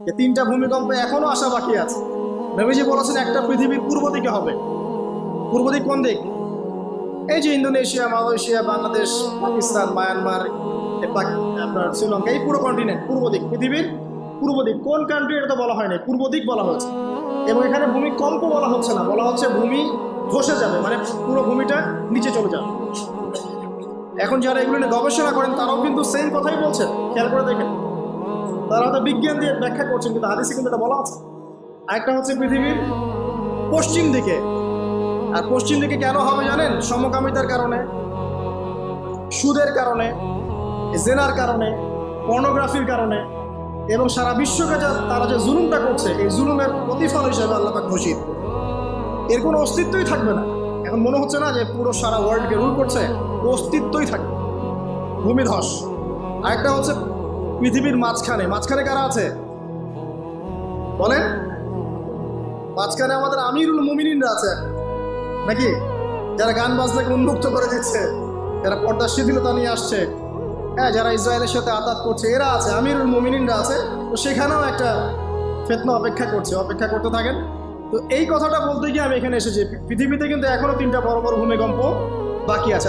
যে তিনটা ভূমিকম্প এখনো আসা বাকি আছে। নবীজি বলেছেন একটা পৃথিবীর পূর্ব দিকে হবে। পূর্ব দিক কোন দিক? এই যে Indonesia, Malaysia, Bangladesh, Pakistan, Myanmar, আপনার শ্রীলঙ্কা, এই পুরো কন্টিনেন্ট পূর্ব দিক, পৃথিবীর পূর্ব দিক। কোন কান্ট্রি এটা তো বলা হয় না, পূর্ব দিক বলা হয়েছে। এবং এখানে ভূমিকম্প বলা হচ্ছে না, বলা হচ্ছে ভূমি ধসে যাবে, মানে পুরো ভূমিটা নিচে চলে যাবে। এখন যারা এগুলো নিয়ে গবেষণা করেন তারাও কিন্তু সেম কথাই বলছেন, খেয়াল করে দেখেন। তারা হয়তো বিজ্ঞান দিয়ে ব্যাখ্যা করছেন, কিন্তু হাদিসে কিন্তু এটা বলা আছে। আরেকটা হচ্ছে পৃথিবীর পশ্চিম দিকে। আর পশ্চিম দিকে কেন হবে জানেন? সমকামিতার কারণে, সুদের কারণে, জেনার কারণে, পর্নোগ্রাফির কারণে, এবং সারা বিশ্বকে তারা যে জুলুমটা করছে, এই জুলুমের প্রতিফল হিসেবে আল্লাহ পাক ঘোষিত। এর কোনো অস্তিত্বই থাকবে না। এখন মনে হচ্ছে না যে পুরো সারা ওয়ার্ল্ডকে রুল করছে, অস্তিত্বই থাকবে। ভূমিধস। আরেকটা হচ্ছে পৃথিবীর মাঝখানে। মাঝখানে কারা আছে বলেন? মাঝখানে আমাদের আমিরুল মুমিনিনরা আছে নাকি? যারা গান বাজনাকে উন্মুক্ত করে দিচ্ছে, যারা পর্দার শিথিলতা নিয়ে আসছে, হ্যাঁ, যারা ইসরায়েলের সাথে আতাত করছে, এরা আছে, আমিরুল মুমিনিনরা আছে। তো সেখানেও একটা ফিতনা অপেক্ষা করছে, অপেক্ষা করতে থাকেন। তো এই কথাটা বলতে গিয়ে আমি এখানে এসেছি। পৃথিবীতে কিন্তু এখনো তিনটা বড় বড় ভূমিকম্প বাকি আছে।